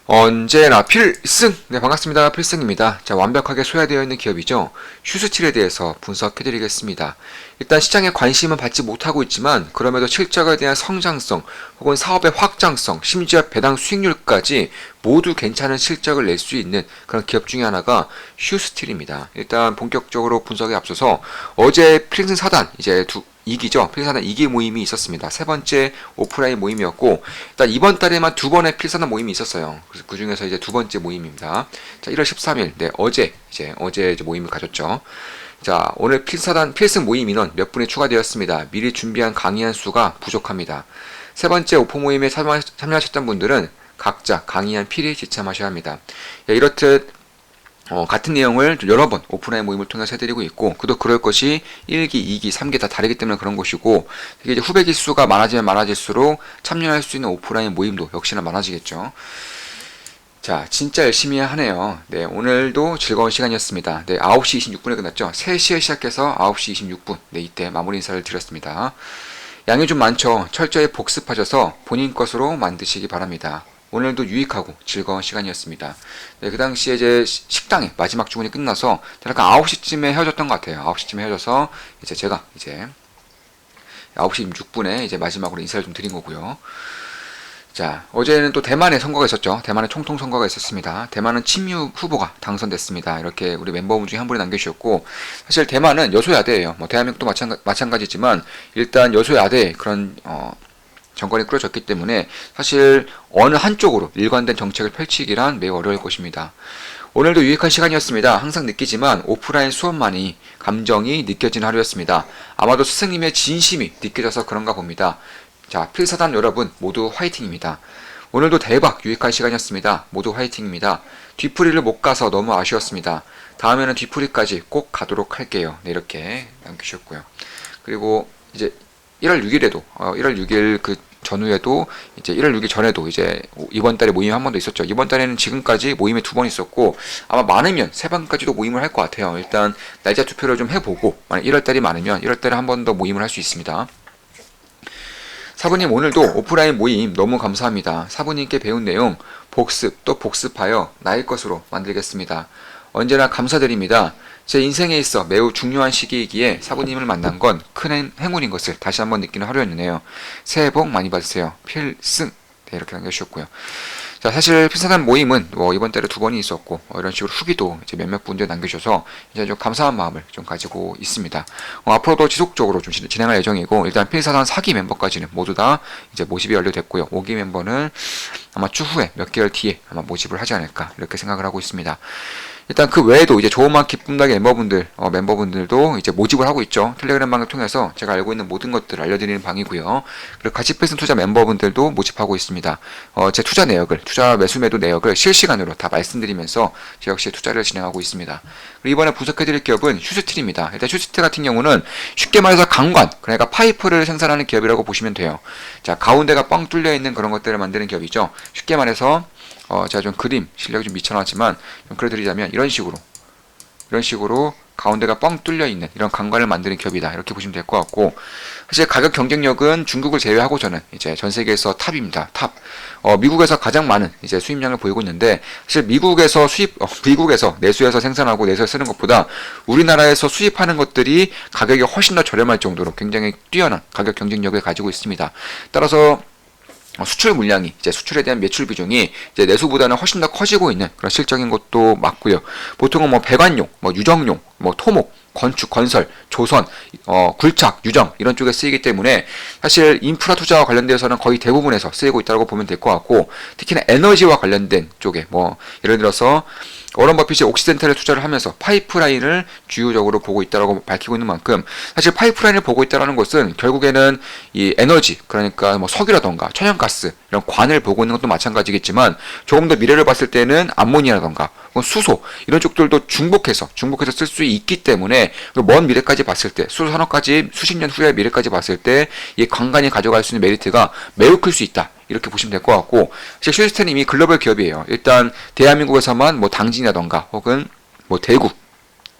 언제나 필승! 네, 반갑습니다. 필승입니다. 자, 완벽하게 소화되어 있는 기업이죠. 휴스틸에 대해서 분석해드리겠습니다. 일단 시장에 관심은 받지 못하고 있지만 그럼에도 실적에 대한 성장성 혹은 사업의 확장성, 심지어 배당 수익률까지 모두 괜찮은 실적을 낼 수 있는 그런 기업 중에 하나가 휴스틸입니다. 일단 본격적으로 분석에 앞서서 어제 필승 사단 이제 2기죠. 필사단 2기 모임이 있었습니다. 세 번째 오프라인 모임이었고, 일단 이번 달에만 두 번의 필사단 모임이 있었어요. 그래서 그 중에서 이제 두 번째 모임입니다. 자, 1월 13일, 네, 어제 이제 모임을 가졌죠. 자, 오늘 필승 모임 인원 몇 분이 추가되었습니다. 미리 준비한 강의한 수가 부족합니다. 세 번째 오프 모임에 참여하셨던 분들은 각자 강의한 필히 지참하셔야 합니다. 예, 이렇듯 같은 내용을 여러 번 오프라인 모임을 통해서 해드리고 있고, 그도 그럴 것이 1기, 2기, 3기 다 다르기 때문에 그런 것이고, 이게 이제 후배 기수가 많아지면 많아질수록 참여할 수 있는 오프라인 모임도 역시나 많아지겠죠. 자, 진짜 열심히 하네요. 네, 오늘도 즐거운 시간이었습니다. 네, 9시 26분에 끝났죠. 3시에 시작해서 9시 26분. 네, 이때 마무리 인사를 드렸습니다. 양이 좀 많죠. 철저히 복습하셔서 본인 것으로 만드시기 바랍니다. 오늘도 유익하고 즐거운 시간이었습니다. 네, 그 당시에 이제 식당에 마지막 주문이 끝나서 약간 9시쯤에 헤어졌던 것 같아요. 9시쯤에 헤어져서 이제 제가 이제 9시 6분에 이제 마지막으로 인사를 좀 드린 거고요. 자, 어제는 또 대만에 선거가 있었죠. 대만에 총통 선거가 있었습니다. 대만은 친미 후보가 당선됐습니다. 이렇게 우리 멤버분 중에 한 분이 남겨주셨고, 사실 대만은 여소야대예요. 뭐 대한민국도 마찬가지지만 일단 여소야대 그런 정권이 꾸려졌기 때문에 사실 어느 한쪽으로 일관된 정책을 펼치기란 매우 어려울 것입니다. 오늘도 유익한 시간이었습니다. 항상 느끼지만 오프라인 수업만이 감정이 느껴지는 하루였습니다. 아마도 스승님의 진심이 느껴져서 그런가 봅니다. 자, 필사단 여러분 모두 화이팅입니다. 오늘도 대박 유익한 시간이었습니다. 모두 화이팅입니다. 뒤풀이를 못 가서 너무 아쉬웠습니다. 다음에는 뒤풀이까지 꼭 가도록 할게요. 네, 이렇게 남기셨고요. 그리고 이제 1월 6일에도 1월 6일 그 전후에도 이제 1월 6일 전에도 이제 이번 달에 모임이 한 번 더 있었죠. 이번 달에는 지금까지 모임이 두 번 있었고, 아마 많으면 세 번까지도 모임을 할 것 같아요. 일단 날짜 투표를 좀 해보고, 만약 1월 달이 많으면 1월 달에 한 번 더 모임을 할 수 있습니다. 사부님, 오늘도 오프라인 모임 너무 감사합니다. 사부님께 배운 내용 복습 또 복습하여 나의 것으로 만들겠습니다. 언제나 감사드립니다. 제 인생에 있어 매우 중요한 시기이기에 사부님을 만난 건 큰 행운인 것을 다시 한번 느끼는 하루였네요. 새해 복 많이 받으세요. 필승. 네, 이렇게 남겨주셨고요. 자, 사실 필사단 모임은 이번 달에 두 번이 있었고, 이런 식으로 후기도 이제 몇몇 분들 남겨주셔서 이제 좀 감사한 마음을 좀 가지고 있습니다. 앞으로도 지속적으로 좀 진행할 예정이고, 일단 필사단 4기 멤버까지는 모두 다 이제 모집이 완료됐고요. 5기 멤버는 아마 추후에 몇 개월 뒤에 아마 모집을 하지 않을까 이렇게 생각을 하고 있습니다. 일단 그 외에도 이제 조그만 기쁨나게 멤버분들도 이제 모집을 하고 있죠. 텔레그램 방을 통해서 제가 알고 있는 모든 것들을 알려드리는 방이고요. 그리고 가치패스 투자 멤버분들도 모집하고 있습니다. 제 투자 매수 매도 내역을 실시간으로 다 말씀드리면서 제 역시 투자를 진행하고 있습니다. 그리고 이번에 분석해드릴 기업은 휴스틸입니다. 일단 휴스틸 같은 경우는 쉽게 말해서 강관, 그러니까 파이프를 생산하는 기업이라고 보시면 돼요. 자, 가운데가 뻥 뚫려 있는 그런 것들을 만드는 기업이죠. 쉽게 말해서 제가 좀 그림 실력이 좀 미쳐나왔지만 좀 그려드리자면 이런 식으로 가운데가 뻥 뚫려 있는 이런 강관을 만드는 기업이다, 이렇게 보시면 될 것 같고, 사실 가격 경쟁력은 중국을 제외하고서는 이제 전 세계에서 탑입니다. 탑. 미국에서 가장 많은 이제 수입량을 보이고 있는데, 사실 미국에서 내수해서 생산하고 내수해서 쓰는 것보다 우리나라에서 수입하는 것들이 가격이 훨씬 더 저렴할 정도로 굉장히 뛰어난 가격 경쟁력을 가지고 있습니다. 따라서 수출 물량이 이제 수출에 대한 매출 비중이 이제 내수보다는 훨씬 더 커지고 있는 그런 실적인 것도 맞고요. 보통은 배관용, 유정용, 토목, 건축, 건설, 조선, 굴착, 유정 이런 쪽에 쓰이기 때문에 사실 인프라 투자와 관련돼서는 거의 대부분에서 쓰이고 있다고 보면 될 것 같고, 특히나 에너지와 관련된 쪽에 예를 들어서 워런 버핏이 옥시덴탈에 투자를 하면서 파이프라인을 주요적으로 보고 있다고 밝히고 있는 만큼, 사실 파이프라인을 보고 있다는 것은 결국에는 이 에너지, 그러니까 석유라던가 천연가스 이런 관을 보고 있는 것도 마찬가지겠지만, 조금 더 미래를 봤을 때는 암모니아라던가 수소 이런 쪽들도 중복해서 쓸 수 있기 때문에 먼 미래까지 봤을 때, 수소 산업까지 수십 년 후의 미래까지 봤을 때 이 관광이 가져갈 수 있는 메리트가 매우 클 수 있다, 이렇게 보시면 될 것 같고, 휴스틸은 이미 글로벌 기업이에요. 일단 대한민국에서만 당진이라던가 혹은 대구,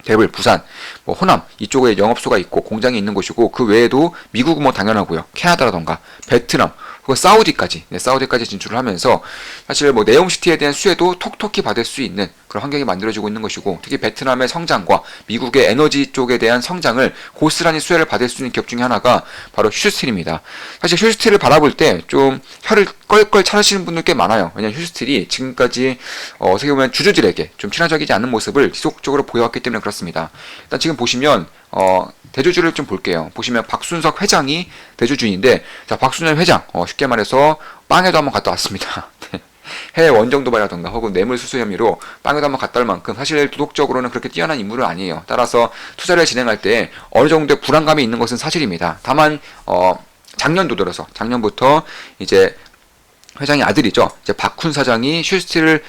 대불, 부산, 호남 이쪽에 영업소가 있고 공장이 있는 곳이고, 그 외에도 미국은 당연하고요. 캐나다라던가 베트남 혹은 사우디까지, 사우디까지 진출을 하면서 사실 뭐 네옴시티에 대한 수혜도 톡톡히 받을 수 있는 그런 환경이 만들어지고 있는 것이고, 특히 베트남의 성장과 미국의 에너지 쪽에 대한 성장을 고스란히 수혜를 받을 수 있는 기업 중에 하나가 바로 휴스틸입니다. 사실 휴스틸을 바라볼 때 좀 혀를 껄껄 차르시는 분들 꽤 많아요. 왜냐하면 휴스틸이 지금까지 어떻게 보면 주주들에게 좀 친화적이지 않은 모습을 지속적으로 보여왔기 때문에 그렇습니다. 일단 지금 보시면 대주주를 좀 볼게요. 보시면 박순석 회장이 대주주인데, 자, 박순석 회장, 쉽게 말해서 빵에도 한번 갔다 왔습니다. 해외 원정 도발이라던가 혹은 뇌물 수수 혐의로 빵에도 한번 갔다 올 만큼 사실 도덕적으로는 그렇게 뛰어난 인물은 아니에요. 따라서 투자를 진행할 때 어느 정도의 불안감이 있는 것은 사실입니다. 다만 작년도 들어서 작년부터 이제 회장의 아들이죠. 이제 박훈 사장이 휴스틸을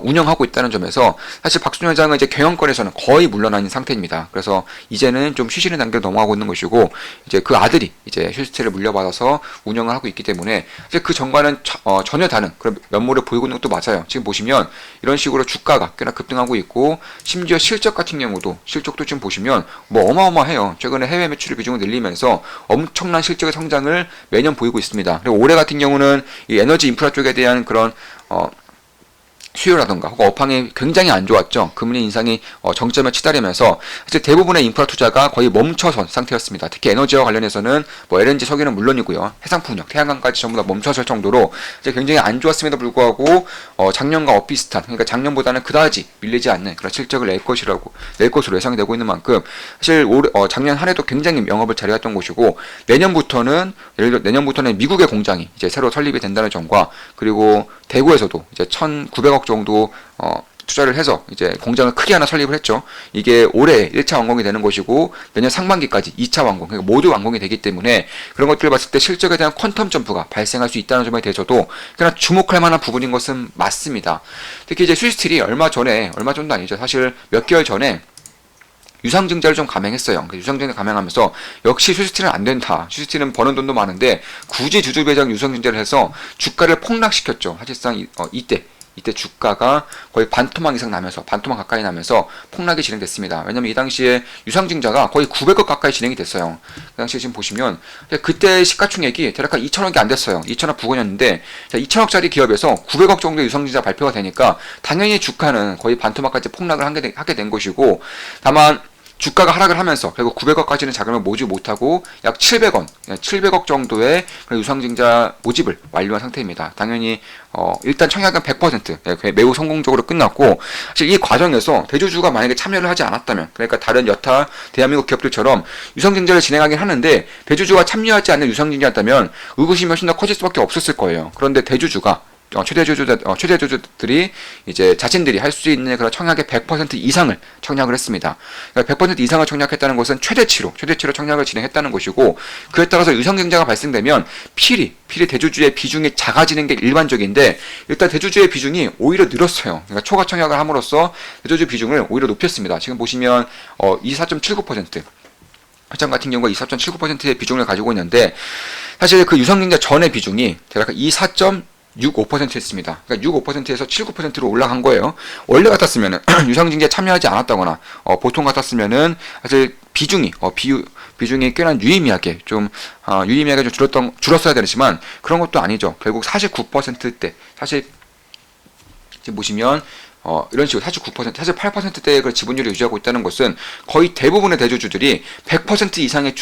운영하고 있다는 점에서 사실 박순 회장은 이제 경영권에서는 거의 물러난 상태입니다. 그래서 이제는 좀 쉬시는 단계로 넘어가고 있는 것이고, 이제 그 아들이 이제 휴스틸을 물려받아서 운영을 하고 있기 때문에 이제 그 전과는 전혀 다른 그런 면모를 보이고 있는 것도 맞아요. 지금 보시면 이런 식으로 주가가 꽤나 급등하고 있고, 심지어 실적 같은 경우도 실적도 지금 보시면 뭐 어마어마해요. 최근에 해외 매출의 비중을 늘리면서 엄청난 실적의 성장을 매년 보이고 있습니다. 그리고 올해 같은 경우는 이 에너지 인프라 쪽에 대한 그런 수요라던가 혹은 업황이 굉장히 안 좋았죠. 금리 인상이 정점에 치달으면서 사실 대부분의 인프라 투자가 거의 멈춰선 상태였습니다. 특히 에너지와 관련해서는 뭐 LNG 석유는 물론이고요, 해상풍력, 태양광까지 전부 다 멈춰설 정도로 이제 굉장히 안 좋았음에도 불구하고 작년과 엇비슷한, 그러니까 작년보다는 그다지 밀리지 않는 그런 실적을 낼 것으로 예상이 되고 있는 만큼 사실 작년 한 해도 굉장히 영업을 잘해왔던 곳이고, 내년부터는 예를 들어 내년부터는 미국의 공장이 이제 새로 설립이 된다는 점과, 그리고 대구에서도 이제 1,900억 정도 투자를 해서 이제 공장을 크게 하나 설립을 했죠. 이게 올해 1차 완공이 되는 것이고 내년 상반기까지 2차 완공, 그러니까 모두 완공이 되기 때문에 그런 것들을 봤을 때 실적에 대한 퀀텀 점프가 발생할 수 있다는 점에 대해서도 그냥 주목할 만한 부분인 것은 맞습니다. 특히 이제 휴스틸이 얼마 전도 아니죠. 사실 몇 개월 전에 유상증자를 좀 감행했어요. 유상증자 감행하면서 역시 휴스틸은 안 된다. 휴스틸은 버는 돈도 많은데 굳이 주주 배당 유상증자를 해서 주가를 폭락시켰죠. 사실상 이때 주가가 거의 반토막 이상 나면서, 반토막 가까이 나면서 폭락이 진행됐습니다. 왜냐면 이 당시에 유상증자가 거의 900억 가까이 진행이 됐어요. 그 당시에 지금 보시면 그때 시가총액이 대략 한 2천억이 안 됐어요. 2천억 부근이었는데 2천억짜리 기업에서 900억 정도의 유상증자 발표가 되니까 당연히 주가는 거의 반토막까지 폭락을 하게 된 것이고, 다만 주가가 하락을 하면서 결국 900억까지는 자금을 모집 못하고 약 700억 정도의 유상증자 모집을 완료한 상태입니다. 당연히 일단 청약은 100% 매우 성공적으로 끝났고, 사실 이 과정에서 대주주가 만약에 참여를 하지 않았다면, 그러니까 다른 여타 대한민국 기업들처럼 유상증자를 진행하긴 하는데 대주주가 참여하지 않는 유상증자였다면 의구심이 훨씬 더 커질 수밖에 없었을 거예요. 그런데 대주주가 최대주주들이 이제 자신들이 할 수 있는 그런 청약의 100% 이상을 청약을 했습니다. 그러니까 100% 이상을 청약했다는 것은 최대치로 청약을 진행했다는 것이고, 그에 따라서 유상증자가 발생되면 필히 대주주의 비중이 작아지는 게 일반적인데, 일단 대주주의 비중이 오히려 늘었어요. 그러니까 초과 청약을 함으로써 대주주 비중을 오히려 높였습니다. 지금 보시면 24.79%, 회장 같은 경우가 24.79%의 비중을 가지고 있는데, 사실 그 유상증자 전의 비중이 대략 65%였습니다. 그러니까 65%에서 79%로 올라간 거예요. 원래 같았으면은 유상증자에 참여하지 않았다거나 보통 같았으면은 사실 비중이 꽤나 유의미하게 좀 줄었어야 되지만 그런 것도 아니죠. 결국 49%대, 사실 지금 보시면 이런 식으로 49%, 사실 8%대의 그 지분율을 유지하고 있다는 것은 거의 대부분의 대주주들이 100% 이상의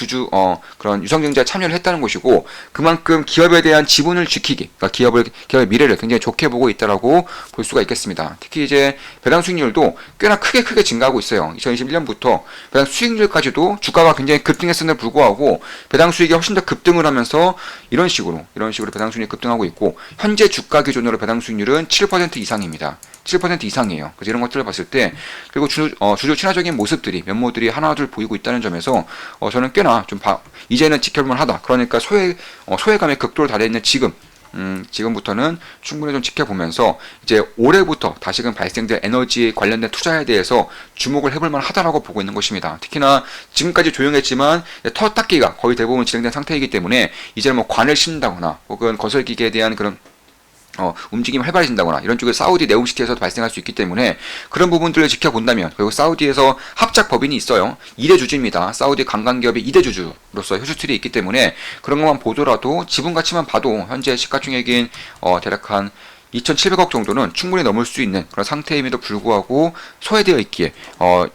그런 유상증자에 참여를 했다는 것이고, 그만큼 기업에 대한 지분을 지키기, 그러니까 기업의 미래를 굉장히 좋게 보고 있다라고 볼 수가 있겠습니다. 특히 이제 배당 수익률도 꽤나 크게 증가하고 있어요. 2021년부터 배당 수익률까지도 주가가 굉장히 급등했음에도 불구하고 배당 수익이 훨씬 더 급등을 하면서 이런 식으로 배당 수익률이 급등하고 있고, 현재 주가 기준으로 배당 수익률은 7% 이상입니다. 7% 이상이에요. 그래서 이런 것들을 봤을 때, 그리고 주주 친화적인 면모들이 하나둘 보이고 있다는 점에서 저는 꽤나 좀 이제는 지켜볼 만하다. 그러니까 소외감의 극도를 달해있는 지금부터는 충분히 좀 지켜보면서 이제 올해부터 다시금 발생될 에너지 관련된 투자에 대해서 주목을 해볼 만하다라고 보고 있는 것입니다. 특히나 지금까지 조용했지만 터 닦기가 거의 대부분 진행된 상태이기 때문에 이제는 뭐 관을 심는다거나 혹은 건설기계에 대한 그런 움직임이 활발해진다거나 이런 쪽에 사우디 네옴시티에서도 발생할 수 있기 때문에 그런 부분들을 지켜본다면, 그리고 사우디에서 합작 법인이 있어요. 2대 주주입니다. 사우디 관광기업의 2대 주주로서 휴스틸이 있기 때문에 그런 것만 보더라도 지분 가치만 봐도 현재 시가총액인 대략 한 2,700억 정도는 충분히 넘을 수 있는 그런 상태임에도 불구하고 소외되어 있기에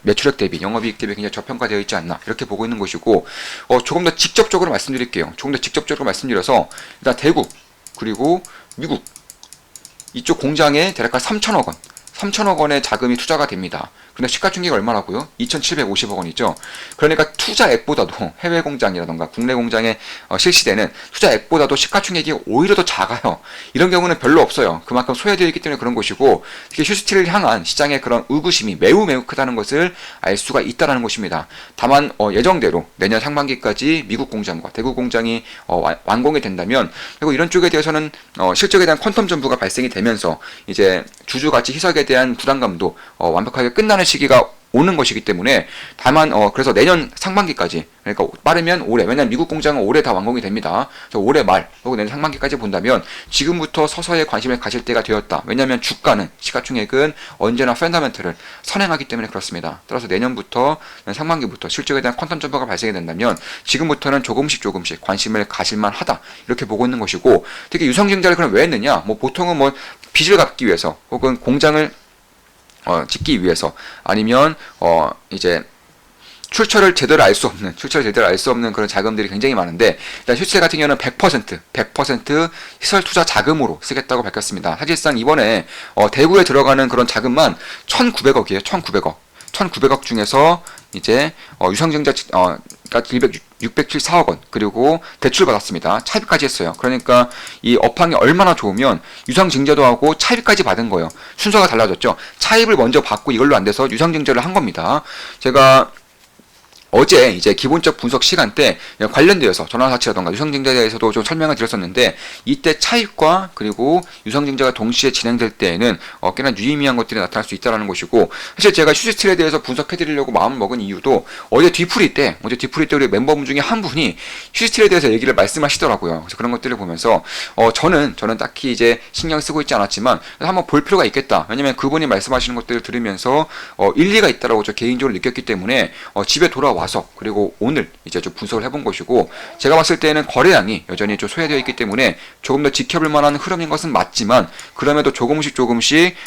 매출액 대비, 영업이익 대비 굉장히 저평가되어 있지 않나 이렇게 보고 있는 것이고, 조금 더 직접적으로 말씀드릴게요. 조금 더 직접적으로 말씀드려서 일단 대구 그리고 미국 이쪽 공장에 대략 한 3천억 원, 3천억 원의 자금이 투자가 됩니다. 근데 시가총액이 얼마라고요? 2,750억 원이죠. 그러니까 투자액보다도 해외 공장이라던가 국내 공장에 실시되는 투자액보다도 시가총액이 오히려 더 작아요. 이런 경우는 별로 없어요. 그만큼 소외되어 있기 때문에 그런 것이고, 특히 휴스틸을 향한 시장의 그런 의구심이 매우 크다는 것을 알 수가 있다는 것입니다. 다만 예정대로 내년 상반기까지 미국 공장과 대구 공장이 완공이 된다면, 그리고 이런 쪽에 대해서는 실적에 대한 퀀텀 전부가 발생이 되면서 이제 주주 가치 희석에 대한 부담감도 완벽하게 끝나는 시기가 오는 것이기 때문에, 다만 그래서 내년 상반기까지, 그러니까 빠르면 올해, 왜냐면 미국 공장은 올해 다 완공이 됩니다. 그래서 올해 말 혹은 내년 상반기까지 본다면 지금부터 서서히 관심을 가질 때가 되었다. 왜냐하면 주가는, 시가총액은 언제나 펀더멘털을 선행하기 때문에 그렇습니다. 따라서 내년부터 상반기부터 실적에 대한 퀀텀 점퍼가 발생이 된다면 지금부터는 조금씩 관심을 가질만 하다, 이렇게 보고 있는 것이고, 특히 유상증자를 그럼 왜 했느냐, 보통은 빚을 갚기 위해서 혹은 공장을 짓기 위해서, 아니면 이제 출처를 제대로 알 수 없는 그런 자금들이 굉장히 많은데, 일단 휴스틸 같은 경우는 100% 시설 투자 자금으로 쓰겠다고 밝혔습니다. 사실상 이번에 대구에 들어가는 그런 자금만 1,900억이에요. 1,900억 중에서 이제 유상증자 674억 원, 그리고 대출 받았습니다. 차입까지 했어요. 그러니까 이 업황이 얼마나 좋으면 유상증자도 하고 차입까지 받은 거예요. 순서가 달라졌죠. 차입을 먼저 받고 이걸로 안 돼서 유상증자를 한 겁니다. 제가 어제 이제 기본적 분석 시간 때 관련되어서 전환사치라던가 유상증자에 대해서도 좀 설명을 드렸었는데, 이때 차입과 그리고 유상증자가 동시에 진행될 때에는 꽤나 유의미한 것들이 나타날 수 있다는 것이고, 사실 제가 휴스틸에 대해서 분석해드리려고 마음을 먹은 이유도 어제 뒤풀이 때 우리 멤버분 중에 한 분이 휴스틸에 대해서 얘기를 말씀하시더라고요. 그래서 그런 것들을 보면서 저는 딱히 이제 신경 쓰고 있지 않았지만 한번 볼 필요가 있겠다. 왜냐면 그분이 말씀하시는 것들을 들으면서 일리가 있다라고 저 개인적으로 느꼈기 때문에 집에 돌아와 그리고 오늘 이제 좀 분석을 해본 것이고, 제가 봤을 때는 거래량이 여전히 좀 소외되어 있기 때문에 조금 더 지켜볼 만한 흐름인 것은 맞지만, 그럼에도 조금씩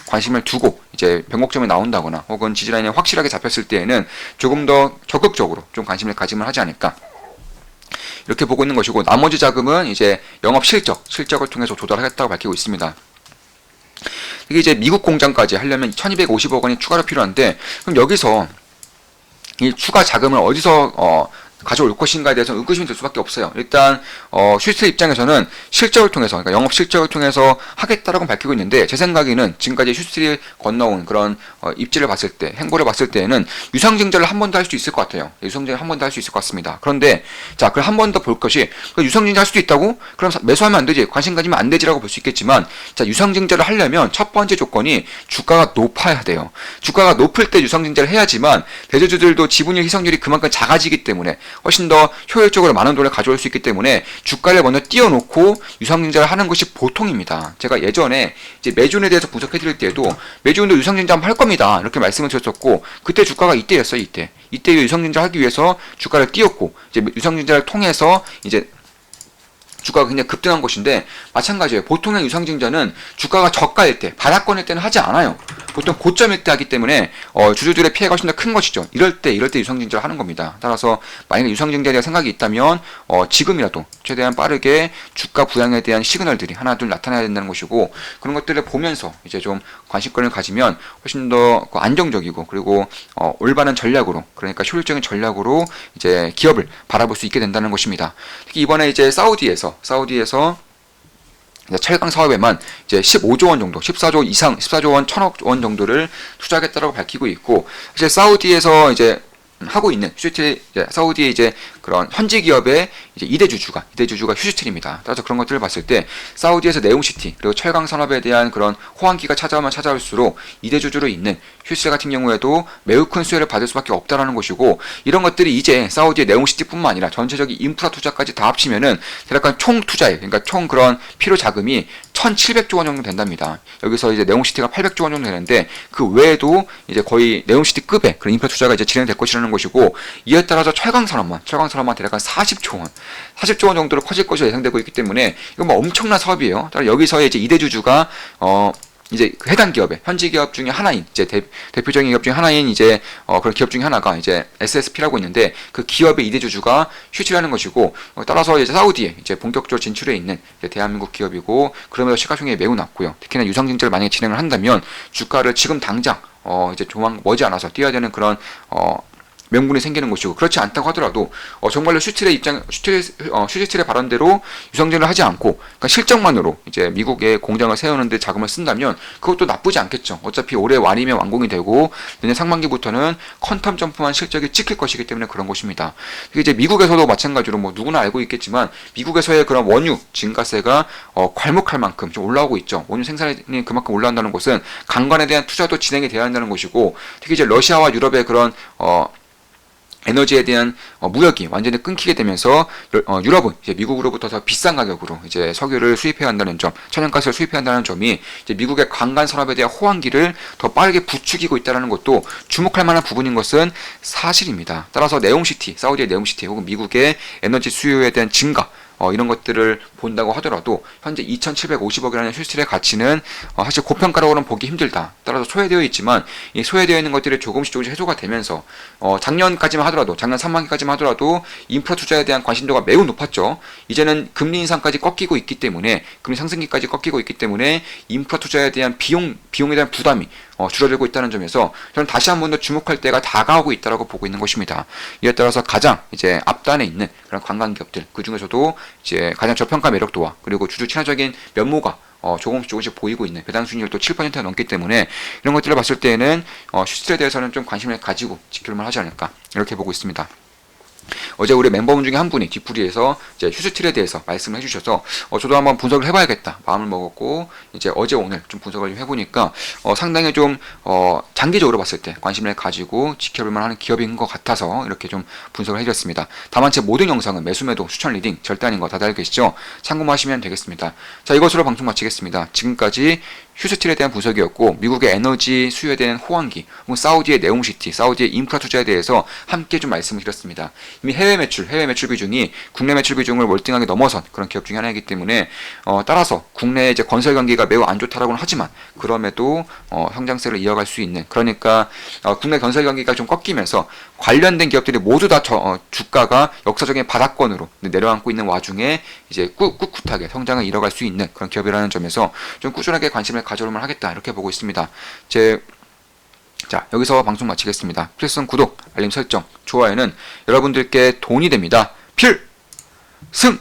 관심을 두고 이제 변곡점이 나온다거나 혹은 지지라인이 확실하게 잡혔을 때에는 조금 더 적극적으로 좀 관심을 가지면 하지 않을까, 이렇게 보고 있는 것이고, 나머지 자금은 이제 영업 실적을 통해서 조달하겠다고 밝히고 있습니다. 이게 이제 미국 공장까지 하려면 1,250억 원이 추가로 필요한데, 그럼 여기서 이 추가 자금을 어디서 가져올 것인가에 대해서는 의구심이 들 수밖에 없어요. 일단 휴스틸 입장에서는 실적을 통해서, 그러니까 영업 실적을 통해서 하겠다라고 밝히고 있는데, 제 생각에는 지금까지 휴스틸이 건너온 그런 입지를 봤을 때, 행보를 봤을 때에는 유상증자를 한 번 더 할 수 있을 것 같아요. 유상증자를 한 번 더 할 수 있을 것 같습니다. 그런데 자, 그걸 한 번 더 볼 것이, 유상증자 할 수도 있다고? 그럼 매수하면 안 되지, 관심 가지면 안 되지라고 볼 수 있겠지만, 자, 유상증자를 하려면 첫 번째 조건이 주가가 높아야 돼요. 주가가 높을 때 유상증자를 해야지만 대주주들도 지분율 희석률이 그만큼 작아지기 때문에 훨씬 더 효율적으로 많은 돈을 가져올 수 있기 때문에 주가를 먼저 띄워놓고 유상증자를 하는 것이 보통입니다. 제가 예전에 이제 매주에 대해서 분석해드릴 때에도 매주도 유상증자 한번 할 겁니다, 이렇게 말씀을 드렸었고, 그때 주가가 이때였어요. 이때 유상증자 하기 위해서 주가를 띄웠고, 이제 유상증자를 통해서 이제 주가가 굉장히 급등한 것인데, 마찬가지예요. 보통의 유상증자는 주가가 저가일 때, 바닥권일 때는 하지 않아요. 보통 고점일 때 하기 때문에 주주들의 피해가 훨씬 더 큰 것이죠. 이럴 때 유상증자를 하는 겁니다. 따라서 만약에 유상증자에 대한 생각이 있다면 지금이라도 최대한 빠르게 주가 부양에 대한 시그널들이 하나 둘 나타나야 된다는 것이고, 그런 것들을 보면서 이제 좀 관심권을 가지면 훨씬 더 안정적이고, 그리고 올바른 전략으로, 그러니까 효율적인 전략으로 이제 기업을 바라볼 수 있게 된다는 것입니다. 특히 이번에 이제 사우디에서 철강 사업에만 이제 15조 원 정도, 14조 원 1,000억 원 정도를 투자하겠다라고 밝히고 있고, 사실 사우디에서 이제 하고 있는 휴스틸, 사우디의 이제 그런 현지 기업의 이제 2대 주주가 휴스틸입니다. 따라서 그런 것들을 봤을 때 사우디에서 네옴시티 그리고 철강 산업에 대한 그런 호황기가 찾아오면 찾아올수록 2대 주주로 있는 휴스틸 같은 경우에도 매우 큰 수혜를 받을 수밖에 없다라는 것이고, 이런 것들이 이제 사우디의 네옴시티뿐만 아니라 전체적인 인프라 투자까지 다 합치면은 대략 총 투자액, 그러니까 총 그런 필요 자금이 1,700조 원 정도 된답니다. 여기서 이제 네옴시티가 800조 원 정도 되는데, 그 외에도 이제 거의 네옴시티급의 그런 인프라 투자가 이제 진행될 것이라는 것이고, 이에 따라서 철강 산업만 대략 한 40조 원 정도로 커질 것으로 예상되고 있기 때문에 이건 뭐 엄청난 사업이에요. 따라 여기서의 이제 2대 주주가 이제 그 해당 기업의 현지 기업 중에 하나인, 이제 대표적인 기업 중에 하나인 이제 그런 기업 중에 하나가 이제 SSP라고 있는데, 그 기업의 2대 주주가 휴지라는 것이고, 따라서 이제 사우디에 이제 본격적으로 진출해 있는 이제 대한민국 기업이고, 그러면서 시가총액이 매우 낮고요. 특히나 유상증자를 만약에 진행을 한다면 주가를 지금 당장 이제 조만 머지않아서 뛰어야 되는 그런 명분이 생기는 것이고, 그렇지 않다고 하더라도 정말로 슈틸의 발언대로 유상증을 하지 않고, 그러니까 실적만으로 이제 미국에 공장을 세우는데 자금을 쓴다면 그것도 나쁘지 않겠죠. 어차피 올해 말이면 완공이 되고 내년 상반기부터는 퀀텀 점프만 실적이 찍힐 것이기 때문에 그런 것입니다. 이제 미국에서도 마찬가지로 뭐 누구나 알고 있겠지만, 미국에서의 그런 원유 증가세가 괄목할 만큼 좀 올라오고 있죠. 원유 생산이 그만큼 올라온다는 것은 강간에 대한 투자도 진행이 돼야 한다는 것이고, 특히 이제 러시아와 유럽의 그런 에너지에 대한 무역이 완전히 끊기게 되면서 유럽은 이제 미국으로부터 더 비싼 가격으로 이제 석유를 수입해야 한다는 점, 천연가스를 수입해야 한다는 점이 이제 미국의 관광 산업에 대한 호황기를 더 빠르게 부추기고 있다는 것도 주목할 만한 부분인 것은 사실입니다. 따라서 네옴시티, 사우디의 네옴시티 혹은 미국의 에너지 수요에 대한 증가, 이런 것들을 본다고 하더라도 현재 2,750억이라는 휴스틸의 가치는 사실 고평가로는 보기 힘들다. 따라서 소외되어 있지만, 이 소외되어 있는 것들이 조금씩 해소가 되면서 작년까지만 하더라도, 작년 상반기까지만 하더라도 인프라 투자에 대한 관심도가 매우 높았죠. 이제는 금리 인상까지 꺾이고 있기 때문에, 금리 상승기까지 꺾이고 있기 때문에 인프라 투자에 대한 비용에 대한 부담이 줄어들고 있다는 점에서 저는 다시 한 번 더 주목할 때가 다가오고 있다고 보고 있는 것입니다. 이에 따라서 가장 이제 앞단에 있는 그런 관광 기업들, 그 중에서도 이제 가장 저평가 매력도와 그리고 주주 친화적인 면모가 조금씩 보이고 있는 배당 수익률도 7%가 넘기 때문에, 이런 것들을 봤을 때에는 슈스틸에 대해서는 좀 관심을 가지고 지켜볼 만하지 않을까, 이렇게 보고 있습니다. 어제 우리 멤버분 중에 한 분이 뒤풀이에서 이제 휴스틸에 대해서 말씀을 해주셔서 저도 한번 분석을 해봐야겠다 마음을 먹었고, 이제 어제 오늘 좀 분석을 좀 해보니까 상당히 좀 장기적으로 봤을 때 관심을 가지고 지켜볼만 하는 기업인 것 같아서 이렇게 좀 분석을 해드렸습니다. 다만 제 모든 영상은 매수매도 추천 리딩 절대 아닌 거 다들 알고 계시죠? 참고하시면 되겠습니다. 자, 이것으로 방송 마치겠습니다. 지금까지 휴스틸에 대한 분석이었고, 미국의 에너지 수요에 대한 호황기, 혹은 사우디의 네옴시티, 사우디의 인프라 투자에 대해서 함께 좀 말씀을 드렸습니다. 이미 해외 매출 비중이 국내 매출 비중을 월등하게 넘어선 그런 기업 중에 하나이기 때문에 따라서 국내 이제 건설 경기가 매우 안 좋다라고는 하지만, 그럼에도 성장세를 이어갈 수 있는, 그러니까 국내 건설 경기가 좀 꺾이면서 관련된 기업들이 모두 다 주가가 역사적인 바닥권으로 내려앉고 있는 와중에 이제 꿋꿋하게 성장을 이어갈 수 있는 그런 기업이라는 점에서 좀 꾸준하게 관심을 가져올만 하겠다, 이렇게 보고 있습니다. 자, 여기서 방송 마치겠습니다. 필승 구독, 알림 설정, 좋아요는 여러분들께 돈이 됩니다. 필승!